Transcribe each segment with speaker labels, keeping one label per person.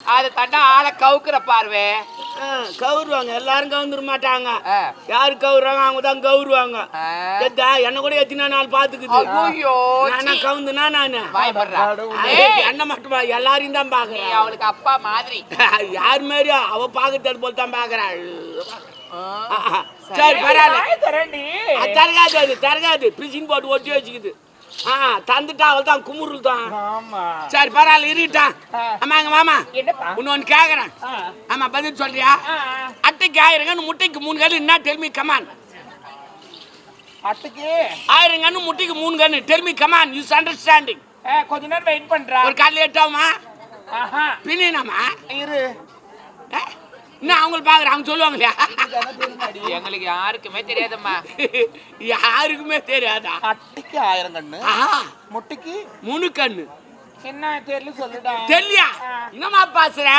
Speaker 1: அது தண்டா ஆளை கவுக்குற பார்வை.
Speaker 2: கவுருவாங்க, எல்லாரும் கவுந்துட மாட்டாங்க. யாரு கவுறாங்க அவங்க தான் கவுருவாங்க. என்ன கூட எத்தனை நாள் பாத்துக்குது. கவுந்துனா நானு என்ன மட்டுமா எல்லாரையும் தான் பாக்குறேன்.
Speaker 1: அவளுக்கு அப்பா மாதிரி
Speaker 2: யாரு மாதிரி அவ பாக்குறது போல தான் பாக்குறாள். சரி பரவாயில்ல, தரகாது அது தரகாது பிசின் போட்டு ஒட்டி வச்சுக்குது. தந்துட்டா அவள் தான் குமுருள் தான். சரி பரவாயில்ல இருட்டான். ஆமாங்க மாமா இன்னொன்னு கேக்குறேன். ஆமா பதில் சொல்றியா? அட்டைக்கு 1000 கண்ணு முட்டைக்கு 3 கண்ணு என்ன டெல்மி கமான்.
Speaker 3: அட்டைக்கு
Speaker 2: 1000 கண்ணு முட்டைக்கு 3 கண்ணு டெல்மி கமான். Use understanding.
Speaker 3: கொஞ்ச நேரம் வெயிட் பண்றா.
Speaker 2: ஒரு கால் லேட் ஆகுமா? பின்னாமா
Speaker 3: இரு
Speaker 2: என்ன அவங்களுக்கு பாக்குற அவங்க சொல்லுவாங்களா?
Speaker 1: எங்களுக்கு யாருக்குமே தெரியாதம்மா.
Speaker 2: யாருக்குமே தெரியாதா?
Speaker 3: அட்டைக்கு 1000 கண்ணு முட்டைக்கு
Speaker 2: 3 கண்ணு
Speaker 3: என்ன தெரியல சொல்லுடா.
Speaker 2: தெரியல என்னமா பாசுற?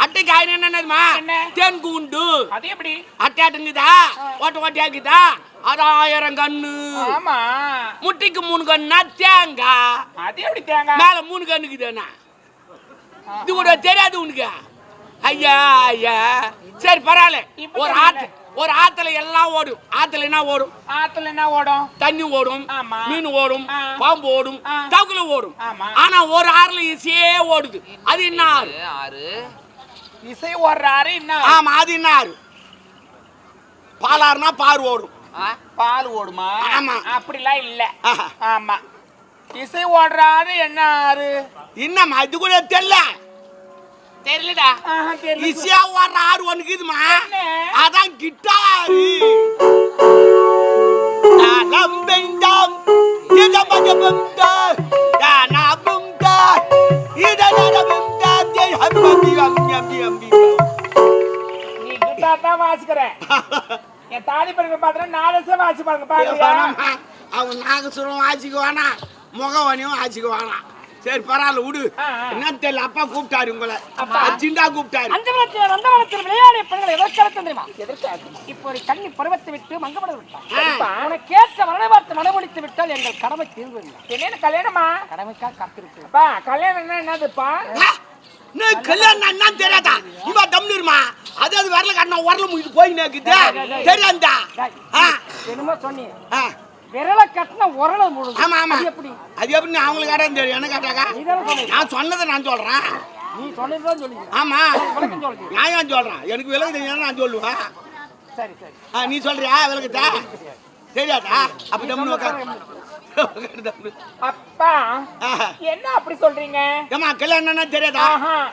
Speaker 2: அட்டைக்கு 1000 என்னதுமா? தேன் கூண்டு.
Speaker 3: அது எப்படி
Speaker 2: அட்டையாட்டுங்குதா ஓட்ட ஓட்டியாக்குதா? அது 1000 கண்ணு.
Speaker 3: ஆமா
Speaker 2: முட்டைக்கு 3 கண்ணுனா தேங்காய்.
Speaker 3: அது எப்படி தேங்காய்
Speaker 2: மேல 3 கண்ணுக்குதானா? இது கூட தெரியாது உனக்கு? ஐயா ஐயா சரி பரவாயில்ல. ஒரு ஆத்துல எல்லாம் ஓடும். ஆத்துல என்ன ஓடும்?
Speaker 3: ஆத்துல என்ன ஓடும்?
Speaker 2: தண்ணி ஓடும், மீன் ஓடும், பாம்பு ஓடும், தவக்குல ஓடும். ஆனா ஒரு ஆறுல இசையே ஓடுது. அது என்ன ஆறு?
Speaker 1: ஆறு
Speaker 3: இசை ஓடுற ஆறு என்ன?
Speaker 2: ஆமா அது என்ன ஆறு? பாலாறுனா பார் ஓடும்.
Speaker 3: பால் ஓடுமா?
Speaker 2: ஆமா
Speaker 3: அப்படிலாம் இல்ல. ஆமா இசை ஓடுற ஆறு என்ன ஆறு?
Speaker 2: என்னம்மா இது கூட தெரியல?
Speaker 1: தெரியலடா.
Speaker 2: இசையா ஓடுற ஆறு ஒண்ணுக்குதுமா. அதான் கிட்டாரு.
Speaker 3: நீ கிட்டார் தான் வாசிக்கிற. என் தாலி படுக்க பாத்திர நாலசம் வாசி பாருங்க.
Speaker 2: அவங்க நாகசுரம் வாசிக்குவானா முகவனியும் வாசிக்குவானா? சரி பரவாயில்ல விடு. என்ன தெரியல அப்பா கூப்பிட்டாரு உங்களை. அர்ஜென்டா கூப்பிட்டாரு.
Speaker 4: நந்தவனத்தில் விளையாடிய பெண்கள் எதற்காக தெரியுமா? இப்போ ஒரு கண்ணி பருவத்தை விட்டு மங்கப்பட விட்டார். உனக்கு கேட்ட மரண வார்த்தை மனமொழித்து விட்டால் எங்கள் கடமை தீர்வுங்க.
Speaker 3: என்ன கல்யாணமா?
Speaker 4: கடமைக்காக காத்திருக்கு.
Speaker 3: கல்யாணம் என்னதுப்பா?
Speaker 2: கல்யாணம் என்னன்னு தெரியாதா? இவ தம்னிருமா அது வரல காட்டினா உரல முடிட்டு போய் நேக்குது தெரியாதா?
Speaker 4: என்னமோ சொன்னீங்க விரல கட்டின உரல முழுது.
Speaker 2: ஆமா ஆமா
Speaker 4: எப்படி?
Speaker 2: அது எப்படி அவங்களுக்கு கேட்டா தெரியும். என்ன கேட்டாக்கா? நான் சொன்னதை நான் சொல்றேன்.
Speaker 4: நீ சொன்னதுதான் சொல்லுங்க.
Speaker 2: ஆமா
Speaker 4: விளக்கம் சொல்லுங்க.
Speaker 2: நான் ஏன் சொல்றேன்? எனக்கு விலகு தெரியும் நான் சொல்லுவேன்.
Speaker 4: சரி சரி
Speaker 2: நீ சொல்றியா விலகுதா? தெரியாதா? அப்ப தம்னு உட்காரு.
Speaker 3: அப்பா என்ன அப்படி சொல்றீங்க?
Speaker 2: ஏமா கல்யாணம்னா தெரியாதா?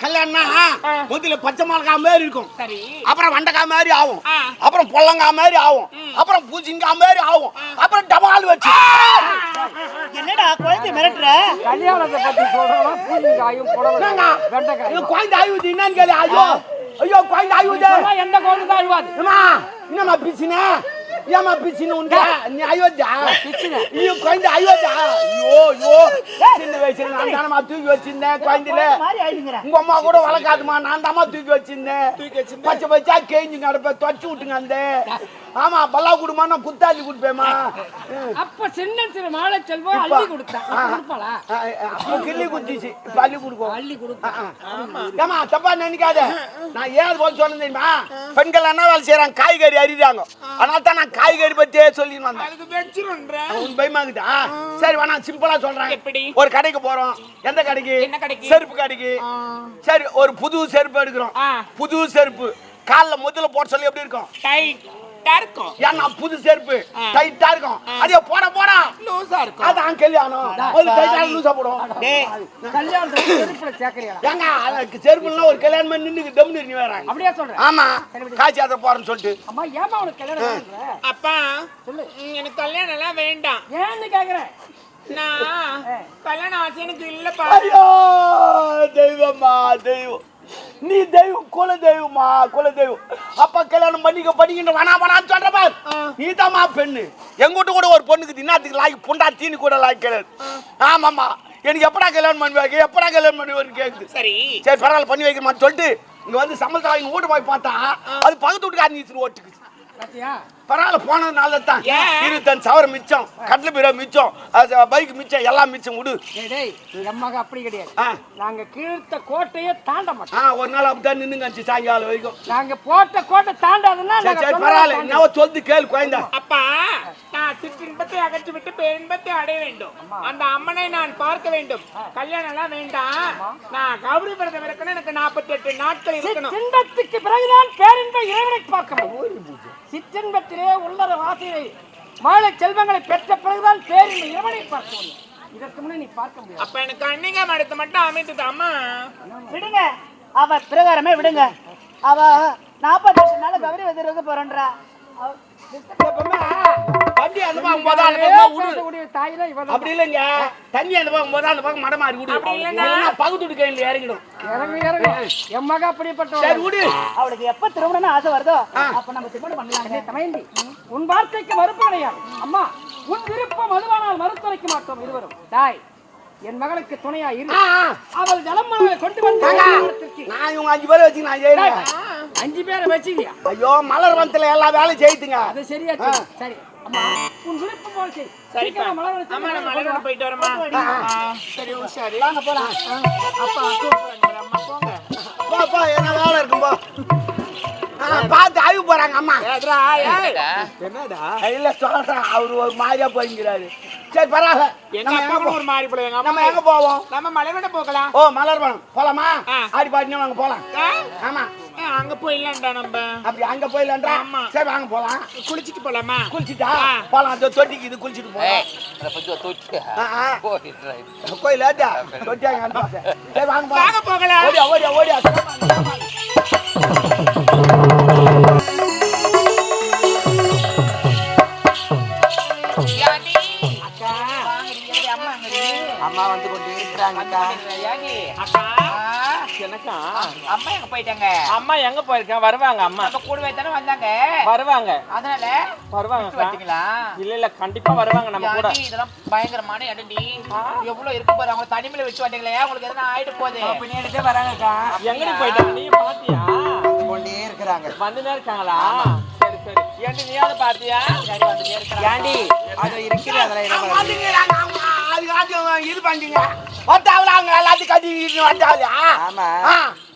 Speaker 2: கல்யாணம்னா முதல்ல பச்சை மிளகா மாதிரி இருக்கும்.
Speaker 3: சரி
Speaker 2: அப்புறம் வெண்டைக்காய் மாதிரி ஆகும். அப்புறம் பொல்லங்காய் மாதிரி ஆகும். அப்புறம் பூசணிக்காய் மாதிரி ஆகும். அப்புறம் டபால் வச்சு.
Speaker 4: என்னடா குழந்தை மிரட்டுற? கல்யாணத்தை பத்தி சொல்றோம். பூசணிக்காயும் புடலங்காயும் வெண்டைக்காயும்.
Speaker 2: குழந்தை ஆயுது என்னன்னு கேளு. ஐயோ ஐயோ குழந்தை ஆயுது.
Speaker 4: எந்த குழந்தை தான் ஆயுவாது?
Speaker 2: என்னம்மா பிச்சுனே? ஏமா பிச்சுன்னு உண்டு? நீ அயோத்தியா ஐயோ குழந்தை அயோத்தியா? ஐயோ ஐயோ சின்ன வயசுல நான் தானமா தூக்கி வச்சிருந்தேன். குழந்தையில உங்க அம்மா கூட வளர்க்காதுமா. நான் தாமா தூக்கி வச்சிருந்தேன். பச்சை பச்சா கேஞ்சி நடப்ப தொச்சு விட்டுங்க அந்த. ஆமா பல்லா குடுமா நான் குத்தாலி கொடுப்பேமா.
Speaker 4: அப்ப சின்ன சின்ன மாலை செல்வம் அள்ளி கொடுத்தாளா?
Speaker 2: அப்ப கிள்ளி குத்திச்சு அள்ளி கொடுக்கும்.
Speaker 4: அள்ளி கொடுக்கும்.
Speaker 2: ஏமா தப்பா நினைக்காத. நான் ஏன் போல சொன்னேன் தெரியுமா? பெண்கள் என்ன வேலை செய்யறாங்க? காய்கறி அறிறாங்க. அதனால தான் நான் காய்கறி பத்தியே சொல்லி வந்தேன். பயமாக்குதா? சரி வேணா சிம்பிளா சொல்றேன்.
Speaker 3: எப்படி?
Speaker 2: ஒரு கடைக்கு போறோம். எந்த கடைக்கு?
Speaker 3: என்ன கடைக்கு?
Speaker 2: செருப்பு கடைக்கு. சரி ஒரு புது செருப்பு எடுக்கிறோம். புது செருப்பு கால்ல முதல்ல போட சொல்லி எப்படி இருக்கும்?
Speaker 3: டைட்டா இருக்கும்.
Speaker 2: ஏன்னா புது செருப்பு டைட்டா இருக்கும். அதே போட போட
Speaker 3: லூசா இருக்கும்.
Speaker 2: அதான் கல்யாணம் ஒரு டைட்டா லூசா போடும்.
Speaker 4: கல்யாணத்துக்கு செருப்புல சேர்க்கறியா?
Speaker 2: ஏங்க செருப்புலாம் ஒரு கல்யாணம் பண்ணி நின்னு தம்னு நீ வராங்க.
Speaker 4: அப்படியே சொல்றேன்.
Speaker 2: ஆமா காட்சி அத போறேன்னு சொல்லிட்டு.
Speaker 4: அம்மா ஏமா உனக்கு கல்யாணம் பண்ற?
Speaker 3: அப்பா
Speaker 4: சொல்லு.
Speaker 3: எனக்கு கல்யாணம் எல்லாம் வேண்டாம்.
Speaker 4: ஏன்னு கேக்குறேன்.
Speaker 3: நான் கல்யாணம் ஆசை எனக்கு இல்லப்பா.
Speaker 2: ஐயோ தெய்வமா தெய்வம். நீ தெய்வம் குல தெய்வமா குல தெய்வம். அப்ப கல்யாணம் பண்ணிக்க படிக்கின்ற வேணா வேணான்னு சொல்ற பார். நீ தாமா பெண்ணு. எங்கிட்ட கூட ஒரு பொண்ணுக்கு தின்னாத்துக்கு லாய்க்கு பொண்டா தீனி கூட லாய்க்கு கிடையாது. ஆமாம்மா எனக்கு எப்படா கல்யாணம் பண்ணி வைக்க எப்படா கல்யாணம் பண்ணி வருன்னு கேக்குது.
Speaker 3: சரி
Speaker 2: சரி பரவாயில்ல பண்ணி வைக்கிறமான்னு சொல்லிட்டு இங்க வந்து சம்பளத்தை வாங்கி வீட்டு போய் பார்த்தா அது பக்கத்து வீட்டுக்கார நீச்சு ஓட்டுக்குச்சு.
Speaker 4: பாத்தியா
Speaker 2: பரவாயில்ல போனது நல்லதுதான்.
Speaker 1: ஏன்?
Speaker 2: 25,000 மிச்சம், கட்டில் பீரோ மிச்சம், பைக் மிச்சம், எல்லாம் மிச்சம் விடு.
Speaker 4: டேய் எம்மாக அப்படி கிடையாது.
Speaker 2: ஆ.
Speaker 4: நாங்க கீழ்த்த கோட்டையே தாண்ட மாட்டோம்.
Speaker 2: ஒரு நாள் அப்படித்தான் நின்னுங்க சாயங்காலம் வரைக்கும்.
Speaker 4: நாங்க போட்ட கோட்டை தாண்டாதுன்னா
Speaker 2: சரி சரி பரவாயில்ல, என்ன சொல்லுது கேளு குழந்தை.
Speaker 3: அப்பா நான் சிற்றின்பத்தை அகற்றி விட்டு பேரின்பத்தை அடைய வேண்டும். அந்த அம்மனை நான் பார்க்க வேண்டும். கல்யாணம் எல்லாம் வேண்டாம். நான் கௌரி விரதம் இருக்கணும். எனக்கு 48 நாட்கள் இருக்கணும்.
Speaker 4: சிற்றின்பத்துக்கு பிறகுதான் பேரின்ப இறைவனை பார்க்க முடியும். சிற்றின்பத்திலே உள்ளர வாசனை மாலை செல்வங்களை பெற்ற பிறகுதான் பேரின்ப இறைவனை பார்க்க முடியும். இதற்கு முன்னே நீ பார்க்க முடியாது.
Speaker 3: அப்ப எனக்கு கண்ணிங்க மடத்தை மட்டும் அமைத்து அம்மா
Speaker 5: விடுங்க, அவ பிரகாரமே விடுங்க. அவ 48 நாள் கௌரி விரதம் போறன்றா.
Speaker 2: வண்டி அந்த பக்கம் போதா அந்த பக்கம் விடு.
Speaker 4: தாயில இவதான்
Speaker 2: அப்படி இல்லைங்க, தண்ணி அந்த பக்கம் போதா அந்த பக்கம் மடமாறி விடு. இல்லைன்னா பகுத்துட்டு கையில் இறங்கிடும்.
Speaker 4: இறங்கு எம்மாக அப்படிப்பட்ட
Speaker 2: சரி விடு.
Speaker 5: அவளுக்கு எப்ப திருமணம்னு ஆசை வருதோ அப்ப நம்ம திருமணம் பண்ணலாம்.
Speaker 4: தமையந்தி உன் வார்த்தைக்கு மறுப்பு கிடையாது. அம்மா உன் விருப்பம் அதுவானால் மறுத்துரைக்க மாட்டோம் இருவரும். தாய் என் மகளுக்கு துணையா இரு. அவள் ஜலமலை கொண்டு வந்து
Speaker 2: நான் இவங்க 5 பேரை வச்சு நான் செய்யறேன்.
Speaker 4: 5 பேரை வச்சுக்கியா?
Speaker 2: ஐயோ மலர் வனத்துல எல்லா வேலையும் செய்துங்க.
Speaker 4: அது சரியா சரி. அம்மா உன் விருப்பம் போல் செய்.
Speaker 3: சரிப்பா.
Speaker 4: மலர்
Speaker 3: அம்மா நான் மலரோட போயிட்டு வரமா? சரி உஷாரு.
Speaker 5: வாங்க போலாம்.
Speaker 3: அப்பா கூப்பிடுறாங்க. அம்மா போங்க.
Speaker 2: போ என்ன வேலை இருக்கும் போ. பார்த்து ஆய்வு போறாங்க அம்மா.
Speaker 3: என்னடா
Speaker 2: இல்ல சொல்றேன், அவரு ஒரு மாதிரியா போய்ங்கிறாரு. சரி பரவாயில்ல,
Speaker 3: எங்க அப்பா கூட ஒரு மாறி போல. எங்க
Speaker 2: நம்ம
Speaker 3: அம்மா
Speaker 2: எங்க போவோம்?
Speaker 3: நம்ம மலைவட போகலாம்.
Speaker 2: ஓ மலர் வனம் போலாமா? ஆடி பாடினா வாங்க போலாம். ஆமா
Speaker 3: அங்க போயிடலாம்டா நம்ம.
Speaker 2: அப்படி அங்க போயிடலாம்டா.
Speaker 3: ஆமா.
Speaker 2: சரி வாங்க போலாம்.
Speaker 3: குளிச்சிட்டு போலாமா?
Speaker 2: குளிச்சுட்டா போலாம். அந்த தொட்டிக்கு இது குளிச்சுட்டு போலாம். கோயில் ஏட்டா தொட்டியாங்க. சரி வாங்க போலாம்.
Speaker 3: வாங்க போகலாம்.
Speaker 2: ஓடியா ஓடியா ஓடியா.
Speaker 1: அம்மா வந்து கொண்டு இருக்கிறாங்கக்கா.
Speaker 3: அக்கா எனக்கா
Speaker 1: அம்மா எங்க போயிட்டாங்க?
Speaker 3: அம்மா எங்க போயிருக்கேன்? வருவாங்க. அம்மா
Speaker 1: நம்ம கூடவே தானே வந்தாங்க.
Speaker 3: வருவாங்க.
Speaker 1: அதனால
Speaker 3: வருவாங்க.
Speaker 1: பாத்தீங்களா?
Speaker 3: இல்ல கண்டிப்பா வருவாங்க நம்ம கூட.
Speaker 1: இதெல்லாம் பயங்கரமான இடம்டி. எவ்வளவு இருக்கு பாரு. அவங்க தனிமையில வச்சு வந்தீங்களே, உங்களுக்கு எதனா ஆயிட்டு போகுது.
Speaker 4: பின்னாடியே வராங்கக்கா.
Speaker 3: எங்கடி போயிட்டாங்க? நீ பாத்தியா?
Speaker 1: கொண்டே இருக்கிறாங்க.
Speaker 3: வந்துனே இருக்காங்களா? சரி சரி. ஏண்டி நீயாவது பாத்தியா?
Speaker 1: சரி வந்துட்டே இருக்கிறாங்க.
Speaker 4: ஏண்டி அது இருக்குது அதுல
Speaker 2: இது பண்ணிங்க வந்தாவளா? அவங்க எல்லாத்தையும் கட்டி வந்தாவளா?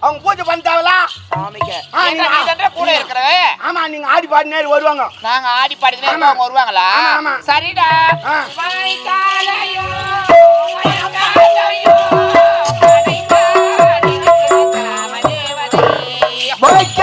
Speaker 2: அவங்க பூஜை பண்ணிட்டாவளா?
Speaker 1: நீங்க கூட இருக்கிற.
Speaker 2: ஆமா நீங்க ஆடி பாடி நேரம் வருவாங்க.
Speaker 1: நாங்க ஆடி பாடினே அவங்க வருவாங்களா?
Speaker 2: ஆமா.
Speaker 1: சரிடா.
Speaker 2: போய்